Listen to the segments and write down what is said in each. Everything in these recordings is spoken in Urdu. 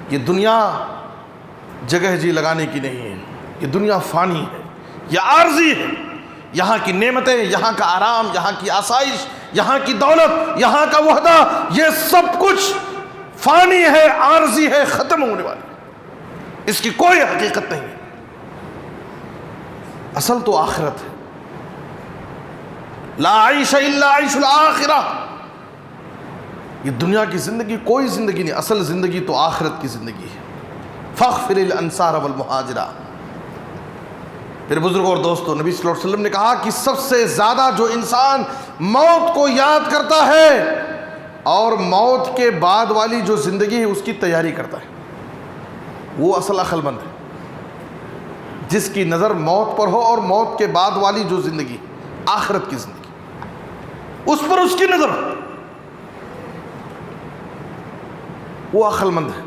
یہ دنیا جگہ جی لگانے کی نہیں ہے، یہ دنیا فانی ہے، یہ عارضی ہے۔ یہاں کی نعمتیں، یہاں کا آرام، یہاں کی آسائش، یہاں کی دولت، یہاں کا وحدہ، یہ سب کچھ فانی ہے، عارضی ہے، ختم ہونے والی ہے، اس کی کوئی حقیقت نہیں ہے۔ اصل تو آخرت ہے۔ لا عیش الا عیش الآخرہ۔ یہ دنیا کی زندگی کوئی زندگی نہیں، اصل زندگی تو آخرت کی زندگی ہے۔ فاغفر الانصار والمہاجرہ۔ پھر بزرگوں اور دوستوں، نبی صلی اللہ علیہ وسلم نے کہا کہ سب سے زیادہ جو انسان موت کو یاد کرتا ہے اور موت کے بعد والی جو زندگی ہے اس کی تیاری کرتا ہے، وہ اصل عقل مند ہے۔ جس کی نظر موت پر ہو اور موت کے بعد والی جو زندگی، آخرت کی زندگی، اس پر اس کی نظر، وہ عقل مند ہے۔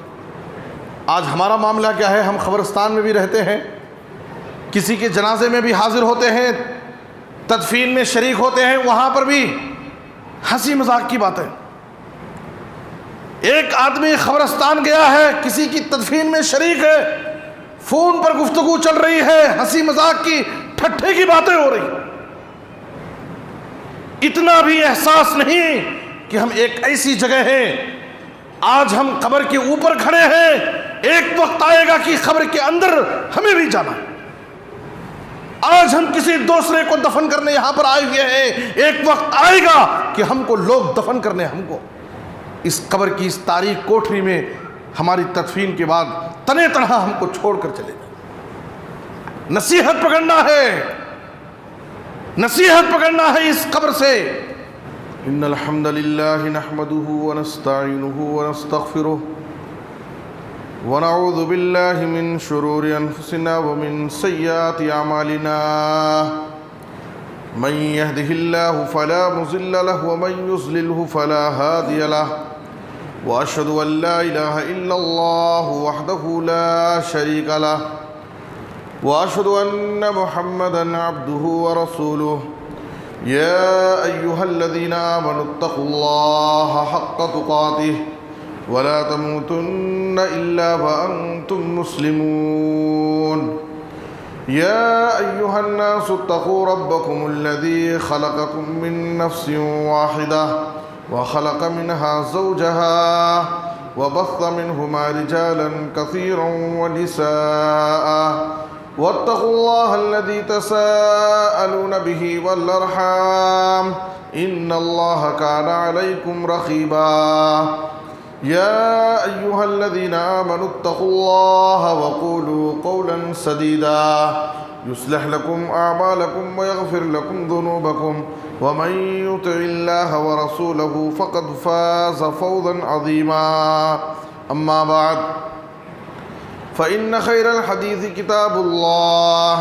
آج ہمارا معاملہ کیا ہے؟ ہم قبرستان میں بھی رہتے ہیں، کسی کے جنازے میں بھی حاضر ہوتے ہیں، تدفین میں شریک ہوتے ہیں، وہاں پر بھی ہنسی مذاق کی باتیں۔ ایک آدمی قبرستان گیا ہے، کسی کی تدفین میں شریک ہے، فون پر گفتگو چل رہی ہے، ہنسی مذاق کی، ٹھٹھے کی باتیں ہو رہی۔ اتنا بھی احساس نہیں کہ ہم ایک ایسی جگہ ہیں، آج ہم قبر کے اوپر کھڑے ہیں، ایک وقت آئے گا کہ قبر کے اندر ہمیں بھی جانا ہے۔ آج ہم کسی دوسرے کو دفن کرنے یہاں پر آئے ہوئے ہیں، ایک وقت آئے گا کہ ہم کو لوگ دفن کرنے، ہم کو اس قبر کی اس تاریک کوٹھری میں ہماری تدفین کے بعد تنے تنہا ہم کو چھوڑ کر چلے جائیں۔ نصیحت پکڑنا ہے، نصیحت پکڑنا ہے اس قبر سے۔ ان الحمد للہ نحمده ونستعینه ونستغفره ونعوذ باللہ من شرور انفسنا ومن سیئات اعمالنا من يهده الله فلا مضل له ومن يضلله فلا هادي له واشهد ان لا اله الا الله وحده لا شريك له واشهد ان محمدا عبده ورسوله يا ايها الذين امنوا اتقوا الله حق تقاته ولا تموتن إلا وأنتم مسلمون يا أيها الناس اتقوا ربكم الذي خلقكم من نفس واحدة وخلق منها زوجها وبث منهما رجالا كثيرا ونساء واتقوا الله الذي تساءلون به والأرحام إن الله كان عليكم رقيبا يا أيها الذين آمنوا اتقوا الله وقولوا قولا سديدا يصلح لكم أعمالكم ويغفر لكم ذنوبكم ومن يطع الله ورسوله فقد فاز فوزا عظيما أما بعد فإن خير الحديث كتاب الله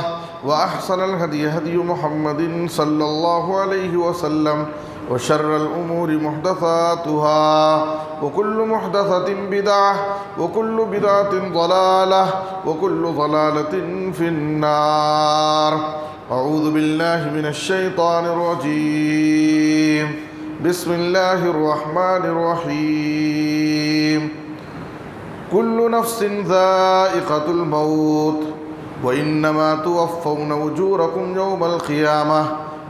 وأحسن الهدي هدي محمد صلى الله عليه وسلم وشر الأمور محدثاتها وكل محدثة بدعة وكل بدعة ضلالة وكل ضلالة في النار أعوذ بالله من الشيطان الرجيم بسم الله الرحمن الرحيم كل نفس ذائقة الموت وإنما توفون أجوركم يوم القيامة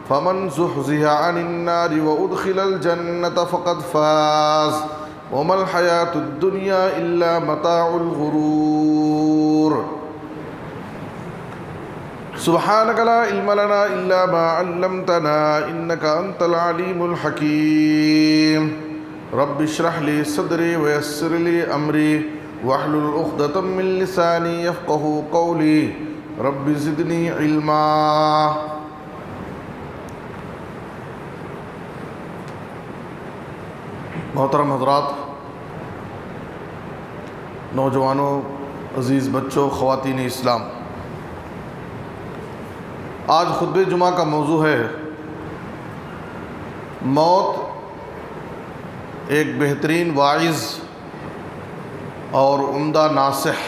فمن زحزح عن النار وأدخل الجنة فقد فاز وما الحياة الدنيا إلا متاع الغرور سبحانك لا علم لنا إلا ما علمتنا إنك أنت العليم الحكيم رب اشرح لي صدري ويسر لي أمري واحلل عقدة من لساني يفقهوا قولي رب زدني علما۔ محترم حضرات، نوجوانوں، عزیز بچوں، خواتین اسلام، آج خطبہ جمعہ کا موضوع ہے موت ایک بہترین واعظ اور عمدہ ناصح۔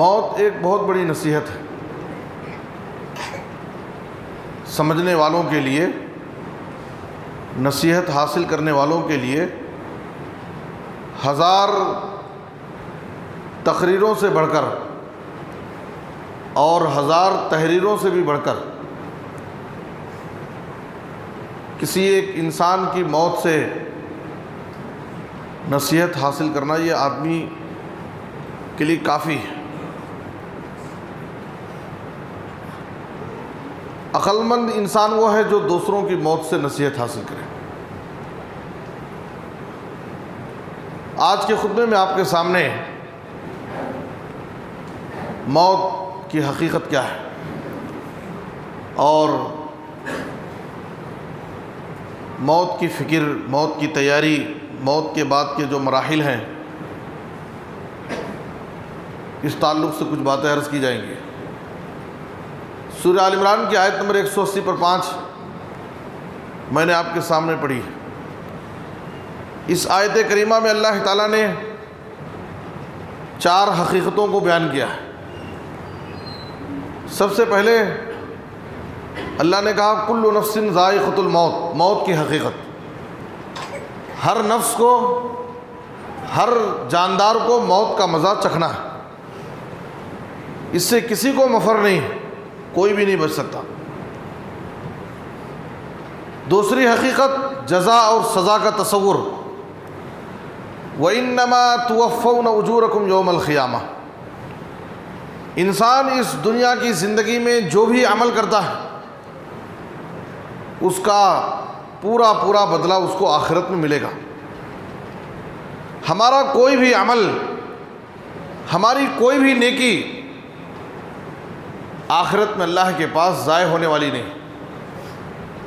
موت ایک بہت بڑی نصیحت ہے سمجھنے والوں کے لیے، نصیحت حاصل کرنے والوں کے لیے 1000 تقریروں سے بڑھ کر اور 1000 تحریروں سے بھی بڑھ کر کسی ایک انسان کی موت سے نصیحت حاصل کرنا یہ آدمی کے لیے کافی ہے۔ عقل مند انسان وہ ہے جو دوسروں کی موت سے نصیحت حاصل کرے۔ آج کے خطبے میں آپ کے سامنے موت کی حقیقت کیا ہے اور موت کی فکر، موت کی تیاری، موت کے بعد کے جو مراحل ہیں، اس تعلق سے کچھ باتیں عرض کی جائیں گی۔ سورہ آل عمران کی آیت نمبر 180 پر 5 میں نے آپ کے سامنے پڑھی۔ اس آیت کریمہ میں اللہ تعالیٰ نے 4 حقیقتوں کو بیان کیا ہے۔ سب سے پہلے اللہ نے کہا کل نفس ذائقۃ الموت، موت کی حقیقت۔ ہر نفس کو، ہر جاندار کو موت کا مزہ چکھنا ہے، اس سے کسی کو مفر نہیں، کوئی بھی نہیں بچ سکتا۔ دوسری حقیقت جزا اور سزا کا تصور، وَإِنَّمَا تُوَفَّوْنَ أُجُورَكُمْ يَوْمَ الْقِيَامَةِ۔ انسان اس دنیا کی زندگی میں جو بھی عمل کرتا ہے اس کا پورا بدلہ اس کو آخرت میں ملے گا۔ ہمارا کوئی بھی عمل، ہماری کوئی بھی نیکی آخرت میں اللہ کے پاس ضائع ہونے والی نہیں۔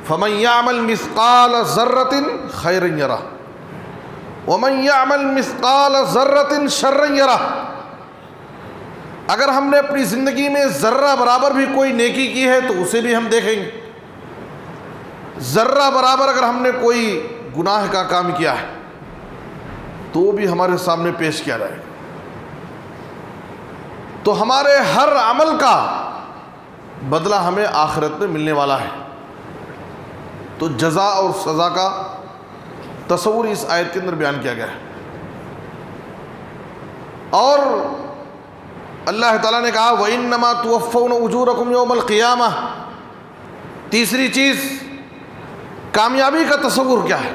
فَمَن يَعْمَلْ مِثْقَالَ ذَرَّةٍ خَيْرًا يَرَهُ وَمَن يَعْمَلْ مِثْقَالَ ذَرَّةٍ شَرًّا يَرَهُ۔ اگر ہم نے اپنی زندگی میں ذرہ برابر بھی کوئی نیکی کی ہے تو اسے بھی ہم دیکھیں گے، ذرہ برابر اگر ہم نے کوئی گناہ کا کام کیا ہے تو وہ بھی ہمارے سامنے پیش کیا جائے گا۔ تو ہمارے ہر عمل کا بدلہ ہمیں آخرت میں ملنے والا ہے۔ تو جزا اور سزا کا تصور اس آیت کے اندر بیان کیا گیا ہے۔ اور اللہ تعالیٰ نے کہا وَإِنَّمَا تُوَفَّوْنَ أُجُورَكُمْ يَوْمَ الْقِيَامَةِ۔ تیسری چیز کامیابی کا تصور کیا ہے۔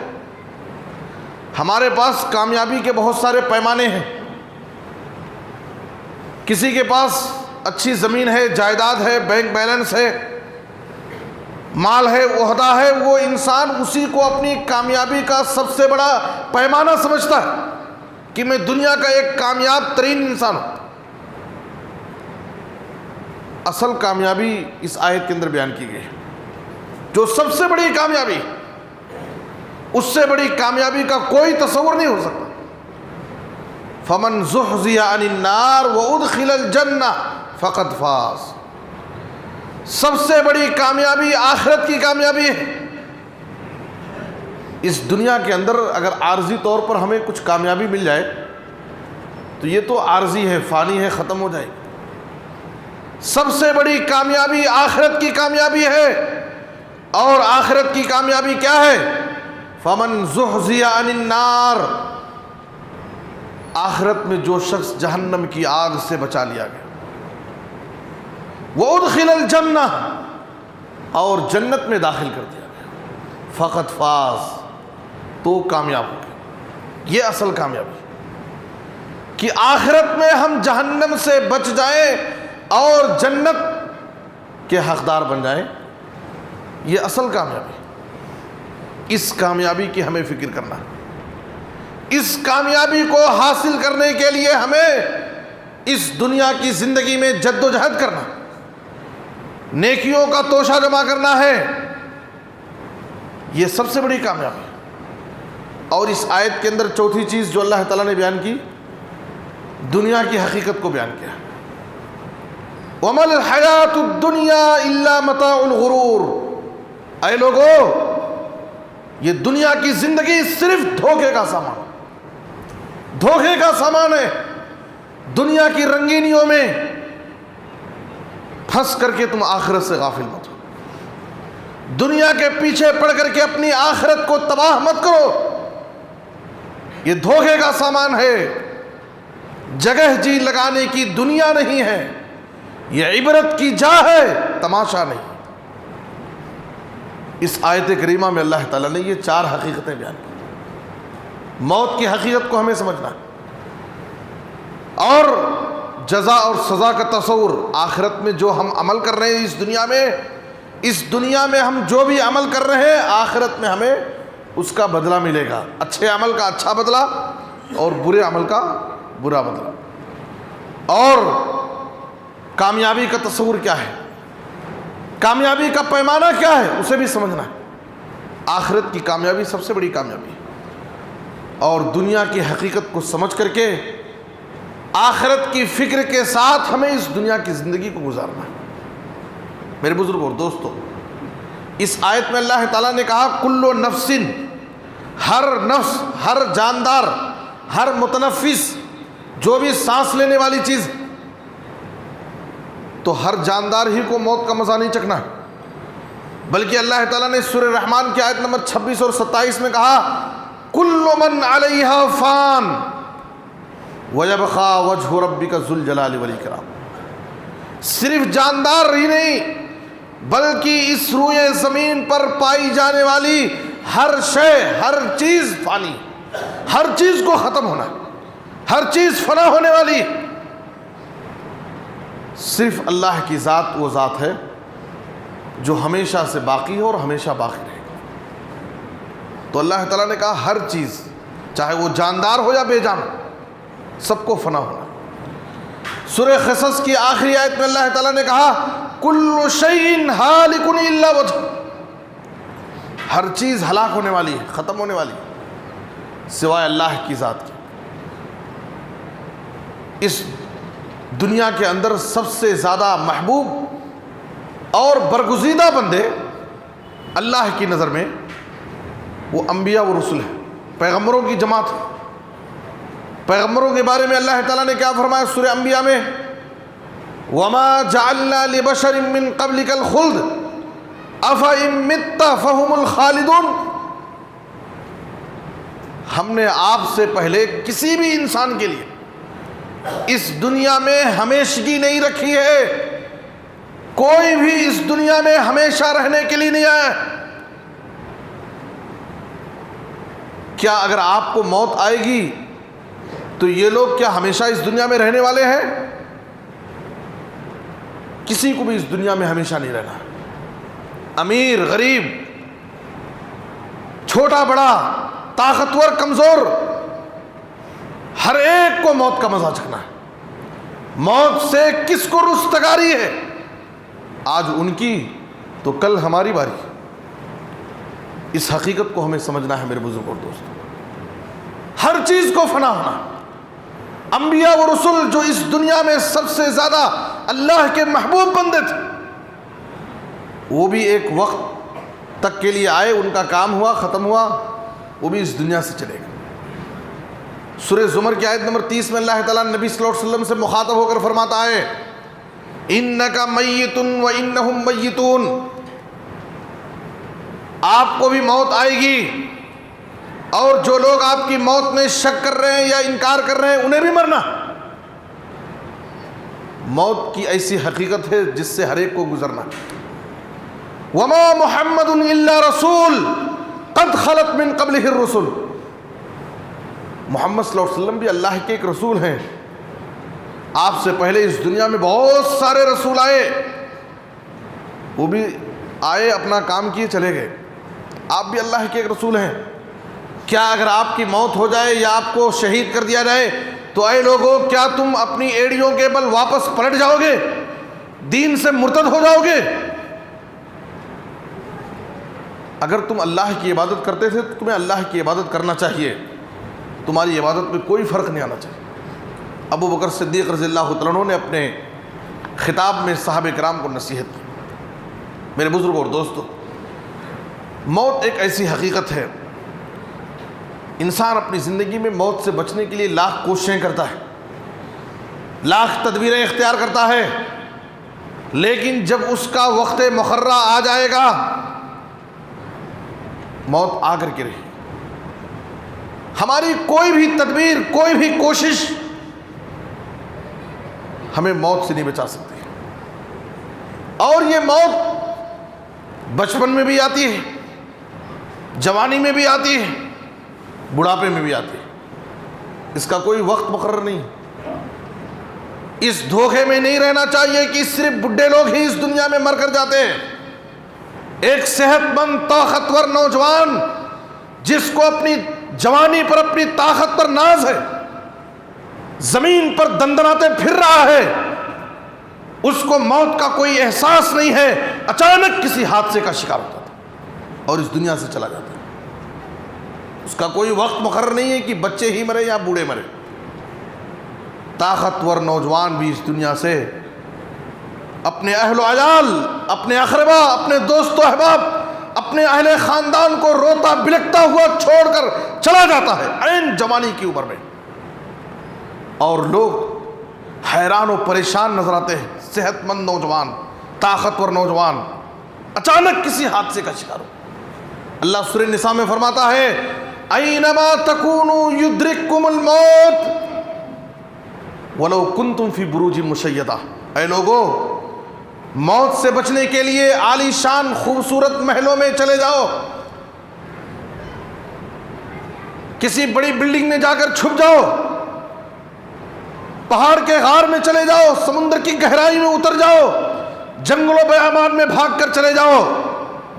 ہمارے پاس کامیابی کے بہت سارے پیمانے ہیں۔ کسی کے پاس اچھی زمین ہے، جائیداد ہے، بینک بیلنس ہے، مال ہے، عہدہ ہے، وہ انسان اسی کو اپنی کامیابی کا سب سے بڑا پیمانہ سمجھتا ہے کہ میں دنیا کا ایک کامیاب ترین انسان ہوں۔ اصل کامیابی اس آیت کے اندر بیان کی گئی، جو سب سے بڑی کامیابی، اس سے بڑی کامیابی کا کوئی تصور نہیں ہو سکتا۔ فَمَنْ زُحْزِحَ عَنِ النَّارِ وَأُدْخِلَ الْجَنَّةَ فَقَدْ فَازَ۔ سب سے بڑی کامیابی آخرت کی کامیابی ہے۔ اس دنیا کے اندر اگر عارضی طور پر ہمیں کچھ کامیابی مل جائے تو یہ تو عارضی ہے، فانی ہے، ختم ہو جائے گی۔ سب سے بڑی کامیابی آخرت کی کامیابی ہے، اور آخرت کی کامیابی کیا ہے؟ فَمَنْ زُحْزِحَ عَنِ النَّارِ۔ آخرت میں جو شخص جہنم کی آگ سے بچا لیا گیا، وَأُدْخِلَ الْجَنَّةَ، اور جنت میں داخل کر دیا گیا، فَقَدْ فَازَ، تو کامیاب ہو گیا۔ یہ اصل کامیابی کہ آخرت میں ہم جہنم سے بچ جائیں اور جنت کے حقدار بن جائیں، یہ اصل کامیابی۔ اس کامیابی کی ہمیں فکر کرنا ہے۔ اس کامیابی کو حاصل کرنے کے لیے ہمیں اس دنیا کی زندگی میں جد و جہد کرنا، نیکیوں کا توشہ جمع کرنا ہے، یہ سب سے بڑی کامیابی۔ اور اس آیت کے اندر چوتھی چیز جو اللہ تعالیٰ نے بیان کی، دنیا کی حقیقت کو بیان کیا۔ وَمَا الْحَيَاةُ الدُّنْيَا إِلَّا مَتَاعُ الْغُرُورِ۔ اے لوگو، یہ دنیا کی زندگی صرف دھوکے کا سامان، دھوکے کا سامان ہے۔ دنیا کی رنگینیوں میں پھنس کر کے تم آخرت سے غافل مت ہو، دنیا کے پیچھے پڑ کر کے اپنی آخرت کو تباہ مت کرو۔ یہ دھوکے کا سامان ہے، جگہ جی لگانے کی دنیا نہیں ہے، یہ عبرت کی جا ہے، تماشا نہیں۔ اس آیت کریمہ میں اللہ تعالیٰ نے یہ 4 حقیقتیں بیان کی۔ موت کی حقیقت کو ہمیں سمجھنا ہے، اور جزا اور سزا کا تصور۔ آخرت میں جو ہم عمل کر رہے ہیں اس دنیا میں ہم جو بھی عمل کر رہے ہیں، آخرت میں ہمیں اس کا بدلہ ملے گا۔ اچھے عمل کا اچھا بدلہ اور برے عمل کا برا بدلہ۔ اور کامیابی کا تصور کیا ہے، کامیابی کا پیمانہ کیا ہے، اسے بھی سمجھنا ہے۔ آخرت کی کامیابی سب سے بڑی کامیابی ہے، اور دنیا کی حقیقت کو سمجھ کر کے آخرت کی فکر کے ساتھ ہمیں اس دنیا کی زندگی کو گزارنا ہے۔ میرے بزرگ اور دوستو، اس آیت میں اللہ تعالیٰ نے کہا کل نفس، ہر نفس، ہر جاندار، ہر متنفس، جو بھی سانس لینے والی چیز، تو ہر جاندار ہی کو موت کا مزہ نہیں چکھنا ہے، بلکہ اللہ تعالیٰ نے سورہ رحمان کی آیت نمبر 26 اور 27 میں کہا کل من علیہا فان وَيَبْقَى وَجْهُ رَبِّكَ ذُو الْجَلَالِ وَالْإِكْرَامِ۔ صرف جاندار ہی نہیں، بلکہ اس روئے زمین پر پائی جانے والی ہر شے، ہر چیز فانی، ہر چیز کو ختم ہونا ہے، ہر چیز فنا ہونے والی۔ صرف اللہ کی ذات وہ ذات ہے جو ہمیشہ سے باقی ہے اور ہمیشہ باقی رہے گا۔ تو اللہ تعالیٰ نے کہا ہر چیز، چاہے وہ جاندار ہو یا بے جان، سب کو فنا ہونا۔ سورہ قصص کی آخری آیت میں اللہ تعالیٰ نے کہا کل شیء ہالک الا وجہ، ہر چیز ہلاک ہونے والی ہے، ختم ہونے والی ہے، سوائے اللہ کی ذات کی۔ اس دنیا کے اندر سب سے زیادہ محبوب اور برگزیدہ بندے اللہ کی نظر میں وہ انبیاء و رسول ہیں، پیغمبروں کی جماعت۔ پیغمبروں کے بارے میں اللہ تعالیٰ نے کیا فرمایا سورہ انبیاء میں وَمَا جَعَلْنَا لِبَشَرٍ مِّن قَبْلِكَ الْخُلْدَ أَفَإِن مِّتَّ فَهُمُ الْخَالِدُونَ۔ ہم نے آپ سے پہلے کسی بھی انسان کے لیے اس دنیا میں ہمیشگی نہیں رکھی ہے، کوئی بھی اس دنیا میں ہمیشہ رہنے کے لیے نہیں آیا۔ کیا اگر آپ کو موت آئے گی تو یہ لوگ کیا ہمیشہ اس دنیا میں رہنے والے ہیں؟ کسی کو بھی اس دنیا میں ہمیشہ نہیں رہنا، امیر غریب، چھوٹا بڑا، طاقتور کمزور، ہر ایک کو موت کا مزہ چکھنا ہے۔ موت سے کس کو رستگاری ہے؟ آج ان کی تو کل ہماری باری۔ اس حقیقت کو ہمیں سمجھنا ہے میرے بزرگ اور دوستوں۔ ہر چیز کو فنا ہونا۔ انبیاء و رسول جو اس دنیا میں سب سے زیادہ اللہ کے محبوب بندے تھے، وہ بھی ایک وقت تک کے لیے آئے، ان کا کام ہوا، ختم ہوا، وہ بھی اس دنیا سے چلے گئے۔ سورہ زمر کی آیت نمبر 30 میں اللہ تعالیٰ نبی صلی اللہ علیہ وسلم سے مخاطب ہو کر فرماتا ہے اِنَّكَ مَيِّتٌ وَإِنَّهُمْ مَيِّتُونَ، آپ کو بھی موت آئے گی، اور جو لوگ آپ کی موت میں شک کر رہے ہیں یا انکار کر رہے ہیں انہیں بھی مرنا۔ موت کی ایسی حقیقت ہے جس سے ہر ایک کو گزرنا۔ وَمَا مُحَمَّدٌ إِلَّا رَسُولٌ قَدْ خَلَتْ مِن قَبْلِهِ الرُّسُلُ، محمد صلی اللہ علیہ وسلم بھی اللہ کے ایک رسول ہیں۔ آپ سے پہلے اس دنیا میں بہت سارے رسول آئے، وہ بھی آئے، اپنا کام کیے، چلے گئے۔ آپ بھی اللہ کے ایک رسول ہیں۔ کیا اگر آپ کی موت ہو جائے یا آپ کو شہید کر دیا جائے تو اے لوگوں، کیا تم اپنی ایڑیوں کے بل واپس پلٹ جاؤ گے، دین سے مرتد ہو جاؤ گے؟ اگر تم اللہ کی عبادت کرتے تھے تو تمہیں اللہ کی عبادت کرنا چاہیے، تمہاری عبادت میں کوئی فرق نہیں آنا چاہیے۔ ابو بکر صدیق رضی اللہ تعالیٰ عنہ نے اپنے خطاب میں صحابہ کرام کو نصیحت کی۔ میرے بزرگوں اور دوستو، موت ایک ایسی حقیقت ہے، انسان اپنی زندگی میں موت سے بچنے کے لیے لاکھ کوششیں کرتا ہے، لاکھ تدبیریں اختیار کرتا ہے، لیکن جب اس کا وقت مقررہ آ جائے گا، موت آ کر کے رہی۔ ہماری کوئی بھی تدبیر، کوئی بھی کوشش ہمیں موت سے نہیں بچا سکتی. اور یہ موت بچپن میں بھی آتی ہے، جوانی میں بھی آتی ہے، بڑھاپے میں بھی آتی ہے. اس کا کوئی وقت مقرر نہیں. اس دھوکے میں نہیں رہنا چاہیے کہ صرف بڈھے لوگ ہی اس دنیا میں مر کر جاتے ہیں. ایک صحت مند طاقتور نوجوان جس کو اپنی جوانی پر، اپنی طاقت پر ناز ہے، زمین پر دندناتے پھر رہا ہے، اس کو موت کا کوئی احساس نہیں ہے، اچانک کسی حادثے کا شکار ہوتا ہے اور اس دنیا سے چلا جاتا ہے. اس کا کوئی وقت مقرر نہیں ہے کہ بچے ہی مرے یا بوڑھے مرے. طاقتور نوجوان بھی اس دنیا سے اپنے اہل و عیال، اپنے اقربا، اپنے دوست و احباب، اپنے اہل خاندان کو روتا بلکتا ہوا چھوڑ کر چلا جاتا ہے عین جوانی کی عمر میں. اور لوگ حیران و پریشان نظر آتے ہیں. صحت مند نوجوان، طاقتور نوجوان اچانک کسی حادثے کا شکار ہو. اللہ سورہ نساء میں فرماتا ہے اینما تکونوا یدرککم الموت ولو کنتم فی بروج مشیدہ. اے لوگو، موت سے بچنے کے لیے عالی شان خوبصورت محلوں میں چلے جاؤ، کسی بڑی بلڈنگ میں جا کر چھپ جاؤ، پہاڑ کے غار میں چلے جاؤ، سمندر کی گہرائی میں اتر جاؤ، جنگل و بیابان میں بھاگ کر چلے جاؤ.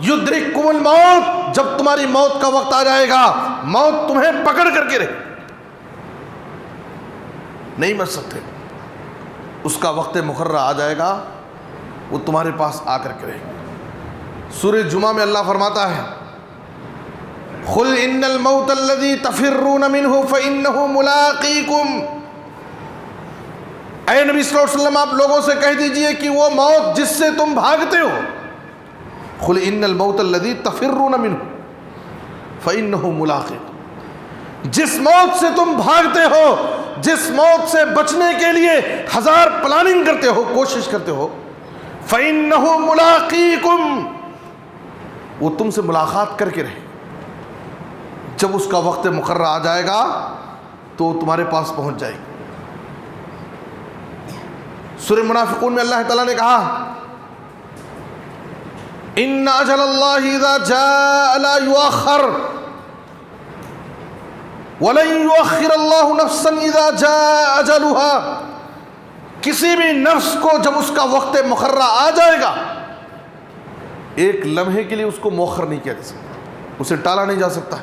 یدرککم الموت، جب تمہاری موت کا وقت آ جائے گا، موت تمہیں پکڑ کر کے رہے، نہیں مر سکتے. اس کا وقت مقررہ آ جائے گا، وہ تمہارے پاس آ کر کے رہے گا. سورہ جمعہ میں اللہ فرماتا ہے قل ان الموت الذی تفرون منہ فانہ ملاقیکم. اے نبی صلی اللہ علیہ وسلم، آپ لوگوں سے کہہ دیجئے کہ وہ موت جس سے تم بھاگتے ہو، قل ان الموت الذی تفرون منہ فانہ ملاقیکم، جس موت سے تم بھاگتے ہو، جس موت سے بچنے کے لیے ہزار پلاننگ کرتے ہو، کوشش کرتے ہو، فَإِنَّهُ مُلَاقِيكُمْ، وہ تم سے ملاقات کر کے رہے. جب اس کا وقت مقررہ آ جائے گا تو تمہارے پاس پہنچ جائے گی. سورہ منافقون میں اللہ تعالیٰ نے کہا إِنَّ أَجَلَ اللَّهِ إِذَا جَاءَ لَا يُؤَخَّرُ وَلَن يُؤَخِّرَ اللَّهُ نَفْسًا إِذَا جَاءَ أَجَلُهَا. کسی بھی نفس کو جب اس کا وقت مقررہ آ جائے گا، ایک لمحے کے لیے اس کو مؤخر نہیں کیا جا سکتا، اسے ٹالا نہیں جا سکتا.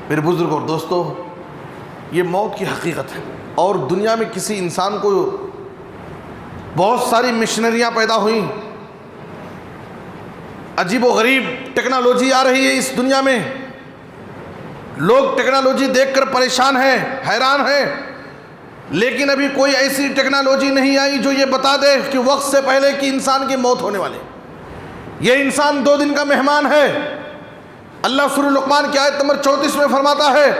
میرے بزرگ اور دوستو، یہ موت کی حقیقت ہے. اور دنیا میں کسی انسان کو بہت ساری مشنریاں پیدا ہوئیں، عجیب و غریب ٹیکنالوجی آ رہی ہے اس دنیا میں، لوگ ٹیکنالوجی دیکھ کر پریشان ہیں، حیران ہیں، لیکن ابھی کوئی ایسی ٹیکنالوجی نہیں آئی جو یہ بتا دے کہ وقت سے پہلے کہ انسان کی موت ہونے والی. یہ انسان 2 دن کا مہمان ہے. اللہ سورہ لقمان کی آیت نمبر 34 میں فرماتا ہے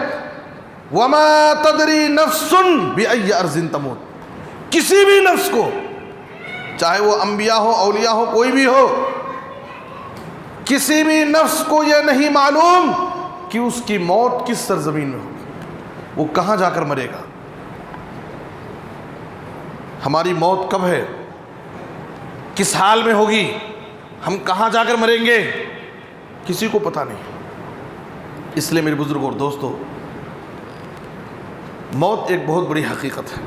وَمَا تَدْرِي نَفْسٌ بِأَيِّ أَرْضٍ تَمُوتُ. کسی بھی نفس کو، چاہے وہ انبیاء ہو، اولیاء ہو، کوئی بھی ہو، کسی بھی نفس کو یہ نہیں معلوم کہ اس کی موت کس سرزمین میں ہوگی، وہ کہاں جا کر مرے گا. ہماری موت کب ہے، کس حال میں ہوگی، ہم کہاں جا کر مریں گے، کسی کو پتہ نہیں. اس لیے میرے بزرگ اور دوستو، موت ایک بہت بڑی حقیقت ہے،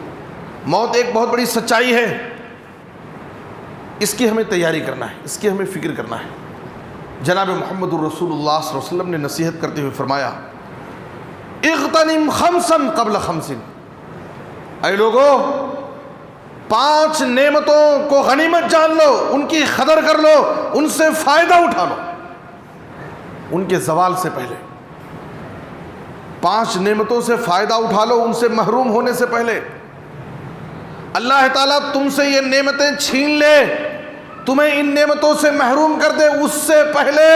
موت ایک بہت بڑی سچائی ہے. اس کی ہمیں تیاری کرنا ہے، اس کی ہمیں فکر کرنا ہے. جناب محمد الرسول اللہ صلی اللہ علیہ وسلم نے نصیحت کرتے ہوئے فرمایا اغتنم خمسا قبل خمس. اے لوگو، 5 نعمتوں کو غنیمت جان لو، ان کی قدر کر لو، ان سے فائدہ اٹھا لو ان کے زوال سے پہلے. 5 نعمتوں سے فائدہ اٹھا لو ان سے محروم ہونے سے پہلے. اللہ تعالیٰ تم سے یہ نعمتیں چھین لے، تمہیں ان نعمتوں سے محروم کر دے، اس سے پہلے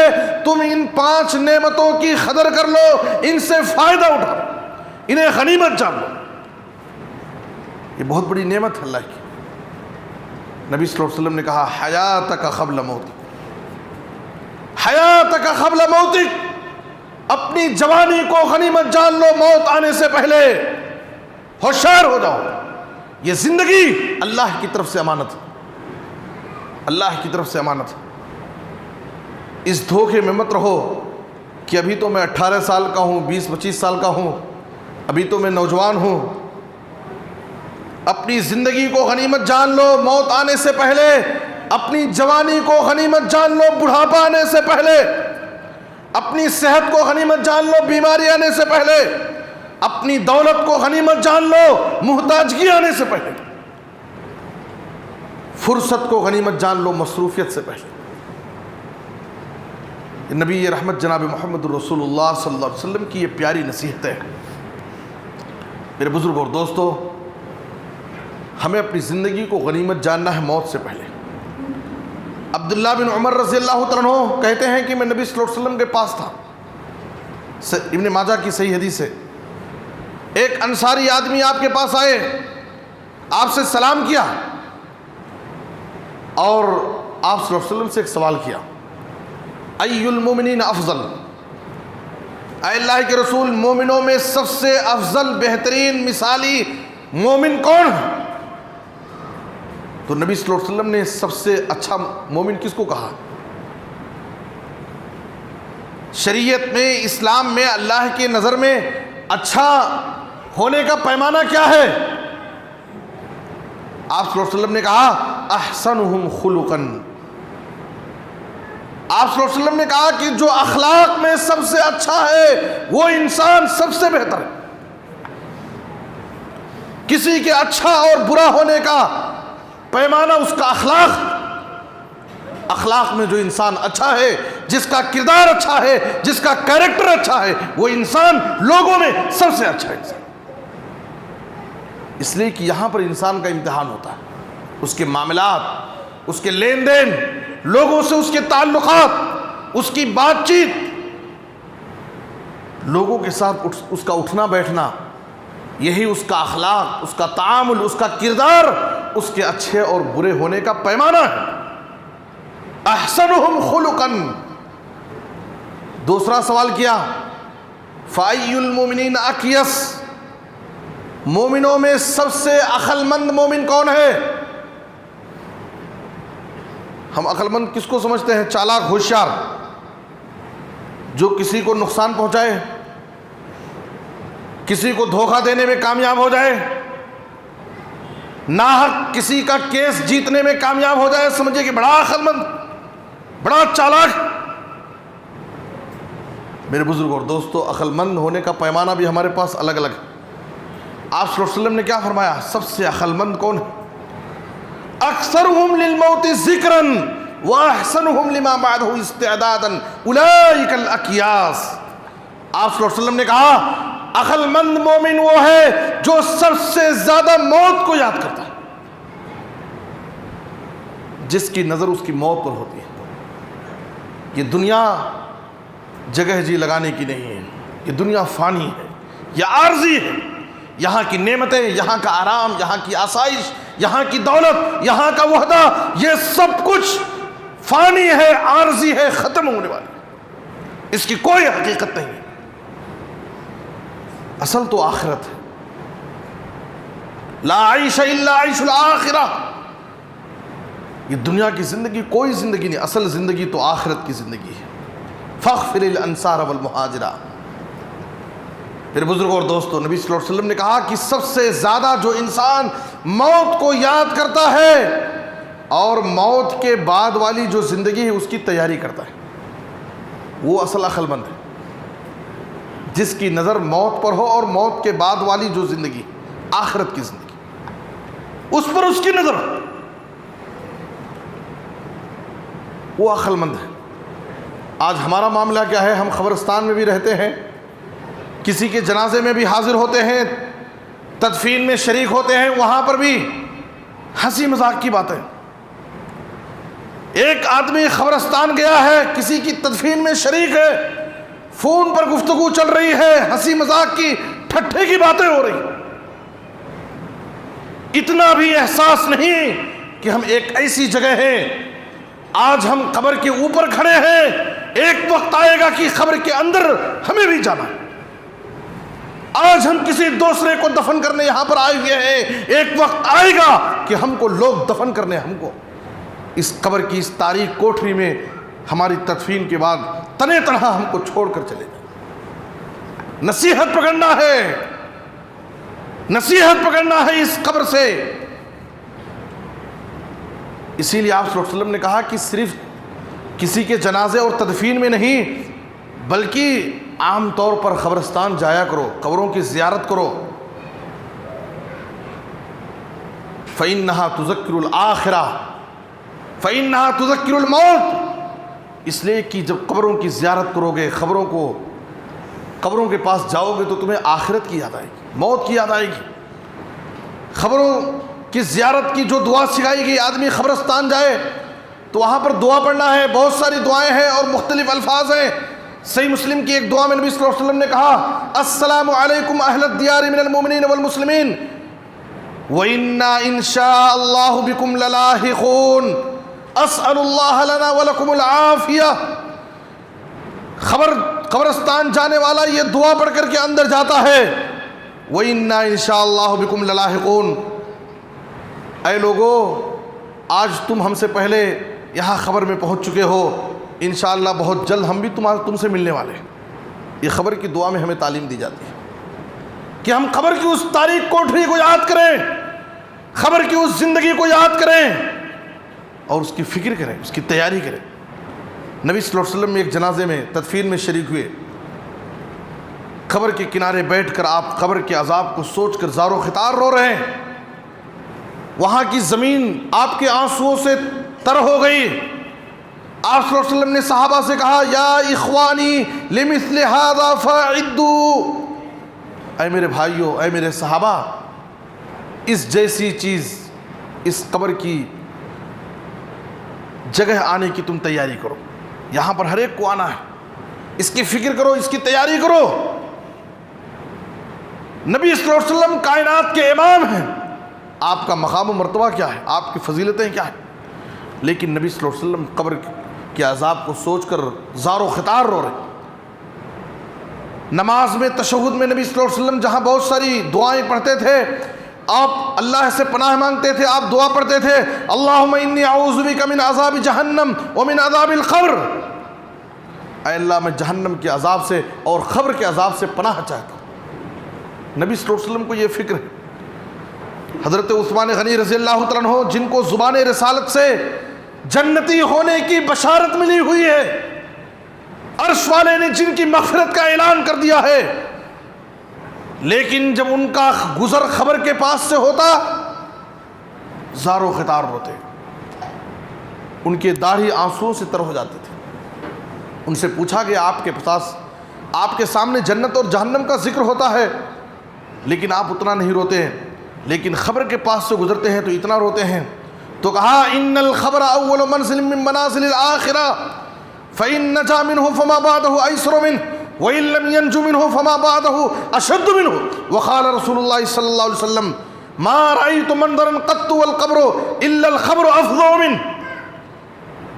تم ان 5 نعمتوں کی قدر کر لو، ان سے فائدہ اٹھا لو، انہیں غنیمت جان لو. یہ بہت بڑی نعمت ہے اللہ کی. نبی صلی اللہ علیہ وسلم نے کہا حیاتک قبل موتک، حیاتک قبل موتک. اپنی جوانی کو غنیمت جان لو، موت آنے سے پہلے ہوشیار ہو جاؤ۔ یہ زندگی اللہ کی طرف سے امانت ہے، اللہ کی طرف سے امانت ہے۔ اس دھوکے میں مت رہو کہ ابھی تو میں 18 سال کا ہوں، 20-25 سال کا ہوں، ابھی تو میں نوجوان ہوں۔ اپنی زندگی کو غنیمت جان لو موت آنے سے پہلے، اپنی جوانی کو غنیمت جان لو بڑھاپا آنے سے پہلے، اپنی صحت کو غنیمت جان لو بیماری آنے سے پہلے، اپنی دولت کو غنیمت جان لو محتاجگی آنے سے پہلے، فرصت کو غنیمت جان لو مصروفیت سے پہلے۔ نبی رحمت جناب محمد رسول اللہ صلی اللہ علیہ وسلم کی یہ پیاری نصیحت ہے۔ میرے بزرگ اور دوستو، ہمیں اپنی زندگی کو غنیمت جاننا ہے موت سے پہلے۔ عبداللہ بن عمر رضی اللہ تعالیٰ عنہ کہتے ہیں کہ میں نبی صلی اللہ علیہ وسلم کے پاس تھا، ابن ماجہ کی صحیح حدیث ہے۔ ایک انصاری آدمی آپ کے پاس آئے، آپ سے سلام کیا اور آپ صلی اللہ علیہ وسلم سے ایک سوال کیا، ای المومنین افضل، اے اللہ کے رسول مومنوں میں سب سے افضل بہترین مثالی مومن کون ہے؟ تو نبی صلی اللہ علیہ وسلم نے سب سے اچھا مومن کس کو کہا؟ شریعت میں، اسلام میں، اللہ کے نظر میں اچھا ہونے کا پیمانہ کیا ہے؟ آپ صلی اللہ علیہ وسلم نے کہا احسنہم خلقا۔ آپ صلی اللہ علیہ وسلم نے کہا کہ جو اخلاق میں سب سے اچھا ہے وہ انسان سب سے بہتر ہے۔ کسی کے اچھا اور برا ہونے کا پیمانہ اس کا اخلاق میں جو انسان اچھا ہے، جس کا کردار اچھا ہے، جس کا کیریکٹر اچھا ہے، وہ انسان لوگوں میں سب سے اچھا انسان۔ اس لیے کہ یہاں پر انسان کا امتحان ہوتا ہے، اس کے معاملات، اس کے لین دین، لوگوں سے اس کے تعلقات، اس کی بات چیت، لوگوں کے ساتھ اس کا اٹھنا بیٹھنا، یہی اس کا اخلاق، اس کا تعامل، اس کا کردار اس کے اچھے اور برے ہونے کا پیمانہ ہے۔ احسنہم خلقا۔ دوسرا سوال کیا، فَأَيُّ الْمُؤْمِنِينَ أَكْيَسَ، مومنوں میں سب سے عقل مند مومن کون ہے؟ ہم عقل مند کس کو سمجھتے ہیں؟ چالاک، ہوشیار، جو کسی کو نقصان پہنچائے، کسی کو دھوکہ دینے میں کامیاب ہو جائے، ناحق کسی کا کیس جیتنے میں کامیاب ہو جائے، سمجھے کہ بڑا عقل مند، بڑا چالاک۔ میرے بزرگ اور دوستو، عقل مند ہونے کا پیمانہ بھی ہمارے پاس الگ الگ ہے۔ آپ صلی اللہ علیہ وسلم نے کیا فرمایا؟ سب سے عقل مند کون ہے؟ اکثرہم للموت ذکرا واحسنہم لما بعدہ استعدادا اولئک الاکیاس۔ آپ صلی اللہ علیہ وسلم نے کہا عقل مند مومن وہ ہے جو سب سے زیادہ موت کو یاد کرتا ہے، جس کی نظر اس کی موت پر ہوتی ہے۔ یہ دنیا جگہ جی لگانے کی نہیں ہے، یہ دنیا فانی ہے، یہ عارضی ہے۔ یہاں کی نعمتیں، یہاں کا آرام، یہاں کی آسائش، یہاں کی دولت، یہاں کا وحدہ، یہ سب کچھ فانی ہے، عارضی ہے، ختم ہونے والی، اس کی کوئی حقیقت نہیں ہے۔ اصل تو آخرت ہے۔ لا عیش الا عیش الآخرہ۔ یہ دنیا کی زندگی کوئی زندگی نہیں، اصل زندگی تو آخرت کی زندگی ہے۔ فاغفر للانصار والمہاجرہ۔ میرے بزرگوں اور دوستو، نبی صلی اللہ علیہ وسلم نے کہا کہ سب سے زیادہ جو انسان موت کو یاد کرتا ہے اور موت کے بعد والی جو زندگی ہے اس کی تیاری کرتا ہے، وہ اصل عقل مند ہے۔ جس کی نظر موت پر ہو اور موت کے بعد والی جو زندگی، آخرت کی زندگی، اس پر اس کی نظر، وہ عقل مند ہے۔ آج ہمارا معاملہ کیا ہے؟ ہم قبرستان میں بھی رہتے ہیں، کسی کے جنازے میں بھی حاضر ہوتے ہیں، تدفین میں شریک ہوتے ہیں، وہاں پر بھی ہنسی مذاق کی باتیں۔ ایک آدمی قبرستان گیا ہے، کسی کی تدفین میں شریک ہے، فون پر گفتگو چل رہی ہے، ہنسی مذاق کی، ٹھٹھے کی باتیں ہو رہی۔ اتنا بھی احساس نہیں کہ ہم ایک ایسی جگہ ہیں، آج ہم قبر کے اوپر کھڑے ہیں، ایک وقت آئے گا کہ قبر کے اندر ہمیں بھی جانا ہے۔ آج ہم کسی دوسرے کو دفن کرنے یہاں پر آئے ہوئے ہیں، ایک وقت آئے گا کہ ہم کو لوگ دفن کرنے ہم کو اس قبر کی اس تاریک کوٹھری میں ہماری تدفین کے بعد تنے تنہا ہم کو چھوڑ کر چلے جائیں۔ نصیحت پکڑنا ہے، نصیحت پکڑنا ہے اس قبر سے۔ اسی لیے آپ صلی اللہ علیہ وسلم نے کہا کہ صرف کسی کے جنازے اور تدفین میں نہیں بلکہ عام طور پر قبرستان جایا کرو، قبروں کی زیارت کرو۔ فَإِنَّهَا تُذَكِّرُ الْآخِرَةَ فَإِنَّهَا تُذَكِّرُ الْمَوْتِ، اس لیے کہ جب قبروں کی زیارت کرو گے، قبروں کے پاس جاؤ گے تو تمہیں آخرت کی یاد آئے گی، موت کی یاد آئے گی۔ قبروں کی زیارت کی جو دعا سکھائی گئی، آدمی قبرستان جائے تو وہاں پر دعا پڑھنا ہے، بہت ساری دعائیں ہیں اور مختلف الفاظ ہیں۔ صحیح مسلم کی ایک دعا میں نبی صلی اللہ علیہ وسلم نے کہا، السلام علیکم اہل الدیار من المؤمنین والمسلمین وَإِنَّا إِن شَاءَ اللَّهُ بِكُمْ لَلَاحِقُونَ أَسْأَلُ اللَّهَ لَنَا وَلَكُمُ الْعَافِيَةَ۔ قبرستان جانے والا یہ دعا پڑھ کر کے اندر جاتا ہے، وَإِنَّا إِن شَاءَ اللَّهُ بِكُمْ لَلَاحِقُونَ، اے لوگو آج تم ہم سے پہلے یہاں خبر میں پہنچ چکے ہو، انشاءاللہ بہت جلد ہم بھی تم سے ملنے والے ہیں۔ یہ خبر کی دعا میں ہمیں تعلیم دی جاتی ہے کہ ہم قبر کی اس تاریک کوٹھری کو یاد کریں، قبر کی اس زندگی کو یاد کریں اور اس کی فکر کریں، اس کی تیاری کریں۔ نبی صلی اللہ علیہ وسلم ایک جنازے میں تدفین میں شریک ہوئے، قبر کے کنارے بیٹھ کر آپ قبر کے عذاب کو سوچ کر زار و خطار رو رہے ہیں۔ وہاں کی زمین آپ کے آنسوؤں سے تر ہو گئی۔ آپ صلی اللہ علیہ وسلم نے صحابہ سے کہا، یا اخوانی لمثل هذا فاعدوا، اے میرے بھائیوں، اے میرے صحابہ، اس جیسی چیز، اس قبر کی جگہ آنے کی تم تیاری کرو۔ یہاں پر ہر ایک کو آنا ہے، اس کی فکر کرو، اس کی تیاری کرو۔ نبی صلی اللہ علیہ وسلم کائنات کے امام ہیں، آپ کا مقام و مرتبہ کیا ہے، آپ کی فضیلتیں کیا ہیں، لیکن نبی صلی اللہ علیہ وسلم قبر کے عذاب کو سوچ کر زار و خطار رو رہے۔ نماز میں تشہد میں نبی صلی اللہ علیہ وسلم جہاں بہت ساری دعائیں پڑھتے تھے، آپ اللہ سے پناہ مانگتے تھے، آپ دعا پڑھتے تھے، اللہم انی اعوذ بک من عذاب جہنم ومن عذاب القبر، اے اللہ میں جہنم کے عذاب سے اور قبر کے عذاب سے پناہ چاہتا ہوں۔ نبی صلی اللہ علیہ وسلم کو یہ فکر ہے۔ حضرت عثمان غنی رضی اللہ تعالیٰ عنہ، جن کو زبان رسالت سے جنتی ہونے کی بشارت ملی ہوئی ہے، عرش والے نے جن کی مغفرت کا اعلان کر دیا ہے، لیکن جب ان کا گزر قبر کے پاس سے ہوتا زار و خطار روتے، ان کے داڑھی آنسوؤں سے تر ہو جاتے تھے۔ ان سے پوچھا گیا، آپ کے پاس، آپ کے سامنے جنت اور جہنم کا ذکر ہوتا ہے لیکن آپ اتنا نہیں روتے ہیں، لیکن قبر کے پاس سے گزرتے ہیں تو اتنا روتے ہیں۔ تو کہا، ان القبر اول منزل من منازل الاخرہ فإن نجا منه فما بعده أيسر منه وإن لم ينج منه فما بعده أشد منه وقال رسول الله صلى الله عليه وسلم ما رأيت منظرا قط والقبر إلا القبر أفظع منه۔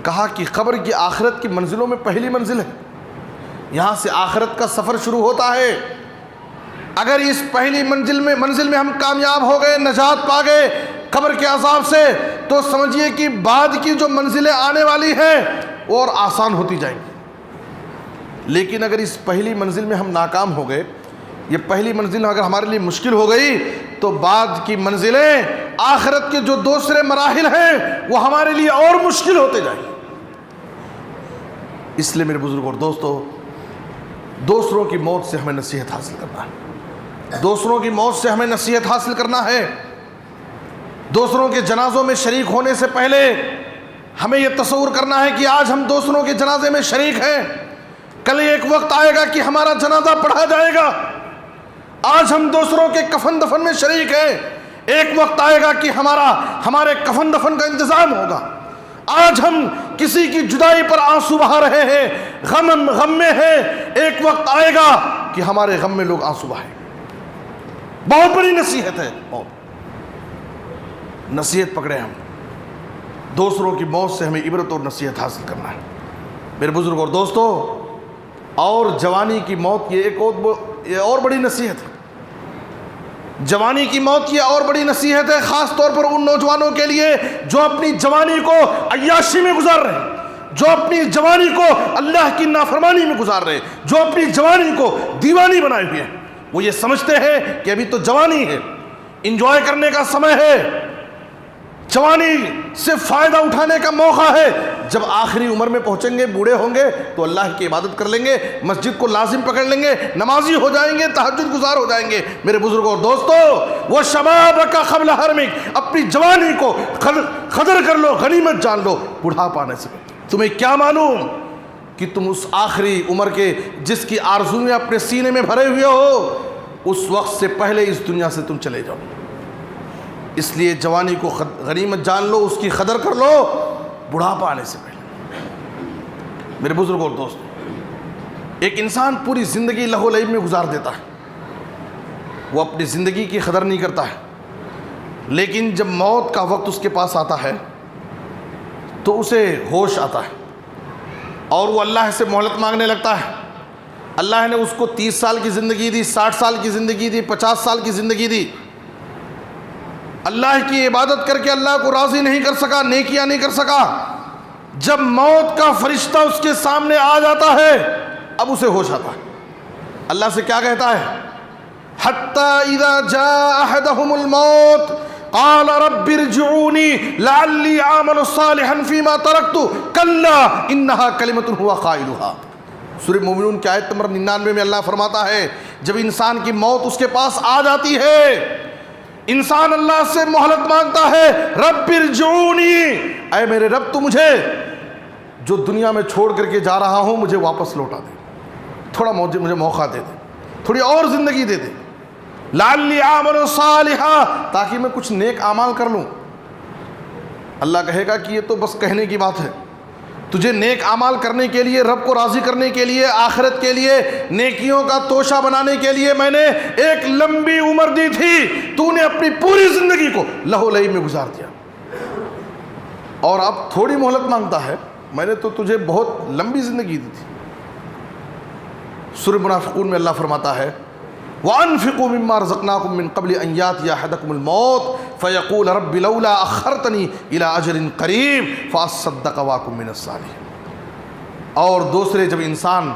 کہا کہ قبر کی آخرت کی منزلوں میں پہلی منزل ہے، یہاں سے آخرت کا سفر شروع ہوتا ہے۔ اگر اس پہلی منزل میں ہم کامیاب ہو گئے، نجات پا گئے قبر کے عذاب سے، تو سمجھیے کہ بعد کی جو منزلیں آنے والی ہیں اور آسان ہوتی جائیں گی۔ لیکن اگر اس پہلی منزل میں ہم ناکام ہو گئے، یہ پہلی منزل اگر ہمارے لیے مشکل ہو گئی، تو بعد کی منزلیں، آخرت کے جو دوسرے مراحل ہیں، وہ ہمارے لیے اور مشکل ہوتے جائیں گے۔ اس لیے میرے بزرگوں اور دوستو، دوسروں کی موت سے ہمیں نصیحت حاصل کرنا ہے، دوسروں کی موت سے ہمیں نصیحت حاصل کرنا ہے۔ دوسروں کے جنازوں میں شریک ہونے سے پہلے ہمیں یہ تصور کرنا ہے کہ آج ہم دوسروں کے جنازے میں شریک ہیں، کل ایک وقت آئے گا کہ ہمارا جنازہ پڑھا جائے گا۔ آج ہم دوسروں کے کفن دفن میں شریک ہیں، ایک وقت آئے گا کہ ہمارے کفن دفن کا انتظام ہوگا۔ آج ہم کسی کی جدائی پر آنسو بہا رہے ہیں، غم میں ہیں، ایک وقت آئے گا کہ ہمارے غم میں لوگ آنسو بہائیں۔ بہت بڑی نصیحت ہے، نصیحت پکڑے ہم، دوسروں کی موت سے ہمیں عبرت اور نصیحت حاصل کرنا ہے۔ میرے بزرگ اور دوستو، اور جوانی کی موت یہ اور بڑی نصیحت ہے۔ جوانی کی موت یہ اور بڑی نصیحت ہے، خاص طور پر ان نوجوانوں کے لیے جو اپنی جوانی کو عیاشی میں گزار رہے ہیں، جو اپنی جوانی کو اللہ کی نافرمانی میں گزار رہے ہیں، جو اپنی جوانی کو دیوانی بنائے ہوئے ہیں۔ وہ یہ سمجھتے ہیں کہ ابھی تو جوانی ہے، انجوائے کرنے کا سمے ہے، جوانی سے فائدہ اٹھانے کا موقع ہے۔ جب آخری عمر میں پہنچیں گے، بوڑھے ہوں گے، تو اللہ کی عبادت کر لیں گے، مسجد کو لازم پکڑ لیں گے، نمازی ہو جائیں گے، تہجد گزار ہو جائیں گے۔ میرے بزرگوں اور دوستو، وہ شبابک قبل حرمک، اپنی جوانی کو قدر کر لو، غنیمت جان لو، بڑھاپا آنے سے تمہیں کیا معلوم کہ تم اس آخری عمر کے جس کی آرزویں اپنے سینے میں بھرے ہوئے ہو، اس وقت سے پہلے اس دنیا سے تم چلے جاؤ۔ اس لیے جوانی کو غنیمت جان لو، اس کی قدر کر لو، بڑھاپا آنے سے پہلے۔ میرے بزرگ اور دوستو، ایک انسان پوری زندگی لہو و لعب میں گزار دیتا ہے، وہ اپنی زندگی کی قدر نہیں کرتا ہے، لیکن جب موت کا وقت اس کے پاس آتا ہے تو اسے ہوش آتا ہے اور وہ اللہ سے مہلت مانگنے لگتا ہے۔ اللہ نے اس کو 30 سال کی زندگی دی، 60 سال کی زندگی دی، 50 سال کی زندگی دی، اللہ کی عبادت کر کے اللہ کو راضی نہیں کر سکا، نیکیاں نہیں کر سکا۔ جب موت کا فرشتہ اس کے سامنے آ جاتا ہے، اب اسے ہوش آتا ہے۔ اللہ سے کیا کہتا ہے؟ حَتَّى إِذَا جَاءَ أَحَدَهُمُ الْمَوْتُ قَالَ رَبِّ ارْجِعُونِي لَعَلِّي أَعْمَلُ صَالِحًا فِي مَا تَرَكْتُ كَلَّا إِنَّهَا كَلِمَةٌ هُوَ قَائِلُهَا۔ سورہ مومنون کی آیت نمبر 99 میں اللہ فرماتا ہے، جب انسان کی موت اس کے پاس آ جاتی ہے، انسان اللہ سے مہلت مانگتا ہے، رب ارجعونی، اے میرے رب تو مجھے جو دنیا میں چھوڑ کر کے جا رہا ہوں مجھے واپس لوٹا دے، تھوڑا مجھے موقع دے دے، تھوڑی اور زندگی دے دے، لعلی اعمل صالحا، تاکہ میں کچھ نیک اعمال کر لوں۔ اللہ کہے گا کہ یہ تو بس کہنے کی بات ہے، تجھے نیک اعمال کرنے کے لیے، رب کو راضی کرنے کے لیے، آخرت کے لیے، نیکیوں کا توشہ بنانے کے لیے میں نے ایک لمبی عمر دی تھی، تو نے اپنی پوری زندگی کو لہو و لعب میں گزار دیا اور اب تھوڑی مہلت مانگتا ہے، میں نے تو تجھے بہت لمبی زندگی دی تھی۔ سورہ منافقون میں اللہ فرماتا ہے، وَأَنفِقُوا مِمَّا رَزَقْنَاكُم مِّن قَبْلِ أَن يَأْتِيَ أَحَدَكُمُ الْمَوْتُ فَيَقُولَ رَبِّ لَوْلَا أَخَّرْتَنِي إِلَىٰ أَجَلٍ قَرِيبٍ فَأَصَّدَّقَ وَأَكُن مِّنَ الصَّالِحِينَ۔ اور دوسرے، جب انسان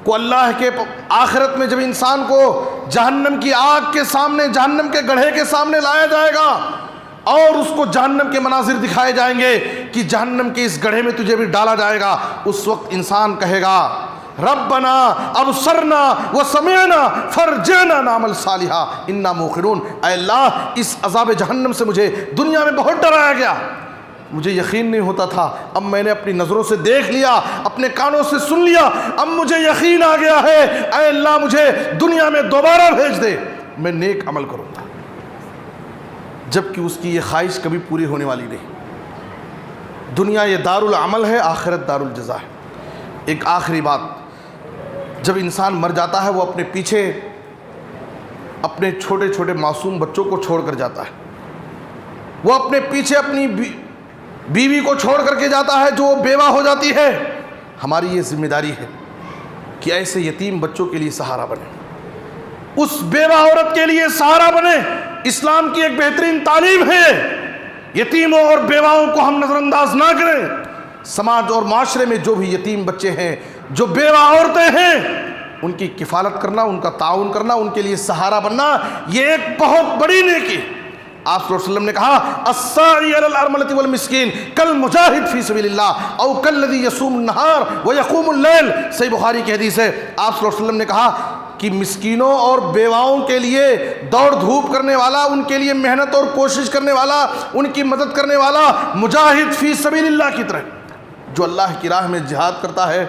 کو اللہ کے آخرت میں جب انسان کو جہنم کی آگ کے سامنے، جہنم کے گڑھے کے سامنے لایا جائے گا اور اس کو جہنم کے مناظر دکھائے جائیں گے کہ جہنم کے اس گڑھے میں تجھے بھی ڈالا جائے گا، اس وقت انسان کہے گا، ربنا ابصرنا وسمعنا فرجعنا نعمل صالحا انا موقنون۔ اے اللہ، اس عذاب جہنم سے مجھے دنیا میں بہت ڈرایا گیا، مجھے یقین نہیں ہوتا تھا، اب میں نے اپنی نظروں سے دیکھ لیا، اپنے کانوں سے سن لیا، اب مجھے یقین آ گیا ہے، اے اللہ مجھے دنیا میں دوبارہ بھیج دے، میں نیک عمل کروں گا۔ جبکہ اس کی یہ خواہش کبھی پوری ہونے والی نہیں۔ دنیا یہ دار العمل ہے، آخرت دار الجزا ہے۔ ایک آخری بات، جب انسان مر جاتا ہے وہ اپنے پیچھے اپنے چھوٹے چھوٹے معصوم بچوں کو چھوڑ کر جاتا ہے، وہ اپنے پیچھے اپنی بیوی کو چھوڑ کر کے جاتا ہے جو بیوہ ہو جاتی ہے۔ ہماری یہ ذمہ داری ہے کہ ایسے یتیم بچوں کے لیے سہارا بنے، اس بیوہ عورت کے لیے سہارا بنے۔ اسلام کی ایک بہترین تعلیم ہے، یتیموں اور بیواؤں کو ہم نظر انداز نہ کریں۔ سماج اور معاشرے میں جو بھی یتیم بچے ہیں، جو بیوہ عورتیں ہیں، ان کی کفالت کرنا، ان کا تعاون کرنا، ان کے لیے سہارا بننا، یہ ایک بہت بڑی نیکی ہے۔ آپ صلی اللہ علیہ وسلم نے کہا، الساعی علی الارملۃ والمسکین کالمجاہد فی سبیل اللہ او کالذی یصوم النہار ویقوم اللیل۔ صحیح بخاری کی حدیث ہے، آپ صلی اللہ علیہ وسلم نے کہا کہ مسکینوں اور بیواؤں کے لیے دوڑ دھوپ کرنے والا، ان کے لیے محنت اور کوشش کرنے والا، ان کی مدد کرنے والا مجاہد فی سبیل اللہ کی طرح، جو اللہ کی راہ میں جہاد کرتا ہے،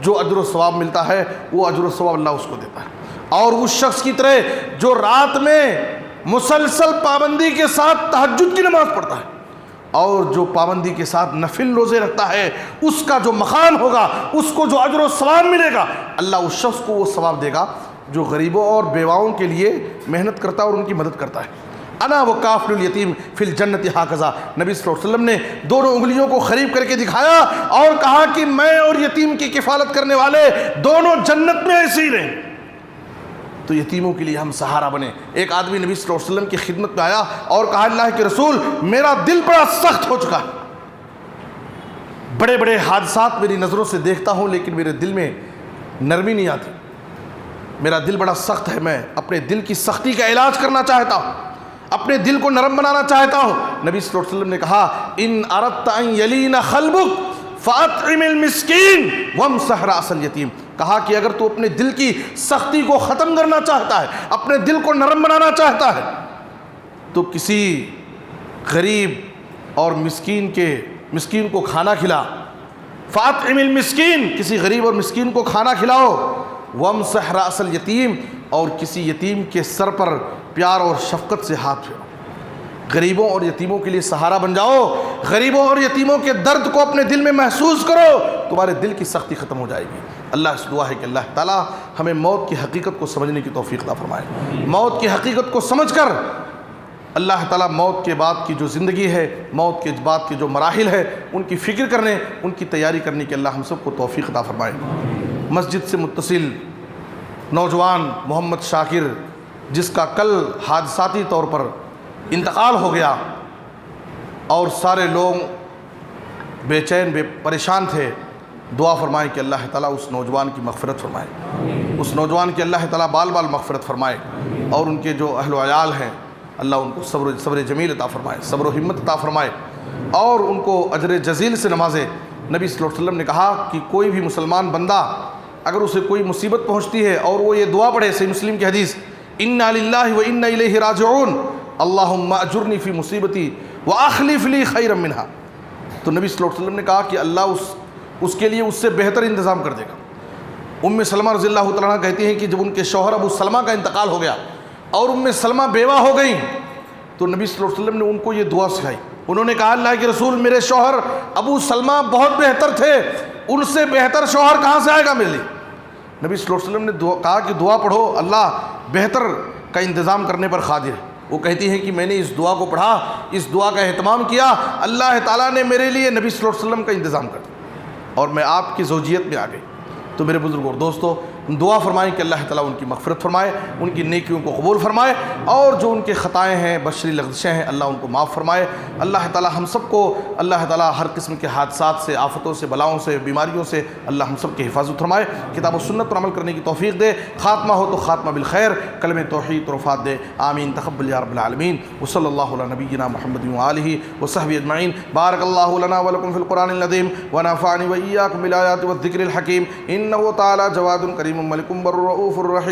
جو اجر و ثواب ملتا ہے وہ اجر و ثواب اللہ اس کو دیتا ہے۔ اور اس شخص کی طرح جو رات میں مسلسل پابندی کے ساتھ تہجد کی نماز پڑھتا ہے اور جو پابندی کے ساتھ نفل روزے رکھتا ہے، اس کا جو مقام ہوگا، اس کو جو اجر و ثواب ملے گا، اللہ اس شخص کو وہ ثواب دے گا جو غریبوں اور بیواؤں کے لیے محنت کرتا ہے اور ان کی مدد کرتا ہے۔ انا وکافل الیتیم فی الجنت ہاکذا، نبی صلی اللہ علیہ وسلم نے دونوں انگلیوں کو قریب کر کے دکھایا اور کہا کہ میں اور یتیم کی کفالت کرنے والے دونوں جنت میں ایسے ہی رہیں۔ تو یتیموں کے لیے ہم سہارا بنیں۔ ایک آدمی نبی صلی اللہ علیہ وسلم کی خدمت میں آیا اور کہا اللہ کے رسول میرا دل بڑا سخت ہو چکا ہے، بڑے بڑے حادثات میری نظروں سے دیکھتا ہوں لیکن میرے دل میں نرمی نہیں آتی، میرا دل بڑا سخت ہے، میں اپنے دل کی سختی کا علاج کرنا چاہتا ہوں، اپنے دل کو نرم بنانا چاہتا ہوں۔ نبی صلی اللہ علیہ وسلم نے کہا ان اردت ان یلین قلبک فاطعم المسکین وامسح راس الیتیم، کہا کہ اگر تو اپنے دل کی سختی کو ختم کرنا چاہتا ہے، اپنے دل کو نرم بنانا چاہتا ہے، تو کسی غریب اور مسکین کو کھانا کھلا، فاطعم المسکین، کسی غریب اور مسکین کو کھانا کھلاؤ، وامسح راس الیتیم، اور کسی یتیم کے سر پر پیار اور شفقت سے ہاتھ پھیرو۔ غریبوں اور یتیموں کے لیے سہارا بن جاؤ، غریبوں اور یتیموں کے درد کو اپنے دل میں محسوس کرو، تمہارے دل کی سختی ختم ہو جائے گی۔ اللہ سے دعا ہے کہ اللہ تعالیٰ ہمیں موت کی حقیقت کو سمجھنے کی توفیق عطا فرمائے۔ موت کی حقیقت کو سمجھ کر اللہ تعالیٰ موت کے بعد کی جو زندگی ہے، موت کے بعد کے جو مراحل ہے، ان کی فکر کرنے، ان کی تیاری کرنے کی اللہ ہم سب کو توفیق عطا فرمائے۔ مسجد سے متصل نوجوان محمد شاکر، جس کا کل حادثاتی طور پر انتقال ہو گیا اور سارے لوگ بے چین پریشان تھے، دعا فرمائیں کہ اللہ تعالیٰ اس نوجوان کی مغفرت فرمائے، اس نوجوان کی اللہ تعالیٰ بال بال مغفرت فرمائے، اور ان کے جو اہل و عیال ہیں اللہ ان کو صبر جمیل عطا فرمائے، صبر و ہمت عطا فرمائے، اور ان کو اجر جزیل سے نوازے۔ نبی صلی اللہ علیہ وسلم نے کہا کہ کوئی بھی مسلمان بندہ اگر اسے کوئی مصیبت پہنچتی ہے اور وہ یہ دعا پڑھے، صحیح مسلم کی حدیث، انا للہ و انا الیہ راجعون اللہم اجرنی فی مصیبتی واخلف لی خیرا منہا، تو نبی صلی اللہ علیہ وسلم نے کہا کہ اللہ اس کے لیے اس سے بہتر انتظام کر دے گا۔ سلمہ رضی اللہ تعالیٰ عنہ کہتی ہیں کہ جب ان کے شوہر ابو سلمہ کا انتقال ہو گیا اور سلمہ بیوہ ہو گئیں، تو نبی صلی اللہ علیہ وسلم نے ان کو یہ دعا سکھائی۔ انہوں نے کہا اللہ کے رسول میرے شوہر ابو سلمہ بہت بہتر تھے، ان سے بہتر شوہر کہاں سے آئے گا میرے لیے؟ نبی صلی اللہ علیہ وسلم نے کہا کہ دعا پڑھو، اللہ بہتر کا انتظام کرنے پر قادر ہے۔ وہ کہتی ہیں کہ میں نے اس دعا کو پڑھا، اس دعا کا اہتمام کیا، اللہ تعالیٰ نے میرے لیے نبی صلی اللہ علیہ وسلم کا انتظام کر دیا اور میں آپ کی زوجیت میں آ گئی۔ تو میرے بزرگ اور دوستو، دعا فرمائیں کہ اللہ تعالیٰ ان کی مغفرت فرمائے، ان کی نیکیوں کو قبول فرمائے، اور جو ان کے خطائیں ہیں، بشری لغزشیں ہیں، اللہ ان کو معاف فرمائے۔ اللہ تعالیٰ ہم سب کو اللہ تعالیٰ ہر قسم کے حادثات سے، آفتوں سے، بلاؤں سے، بیماریوں سے اللہ ہم سب کی حفاظت فرمائے، کتاب و سنت پر عمل کرنے کی توفیق دے، خاتمہ ہو تو خاتمہ بالخیر، کلمہ توحید اور وفات دے، آمین تقبل یا رب العالمین۔ وصلی اللہ علی نبینا محمد وآلہ وصحبہ اجمعین۔ بارک اللہ لنا ولکم فی القرآن العظیم ونفعنی وإیاکم بالآیات والذکر الحکیم، انہ تعالی جواد کریم ملک بر رؤوف الرحیم۔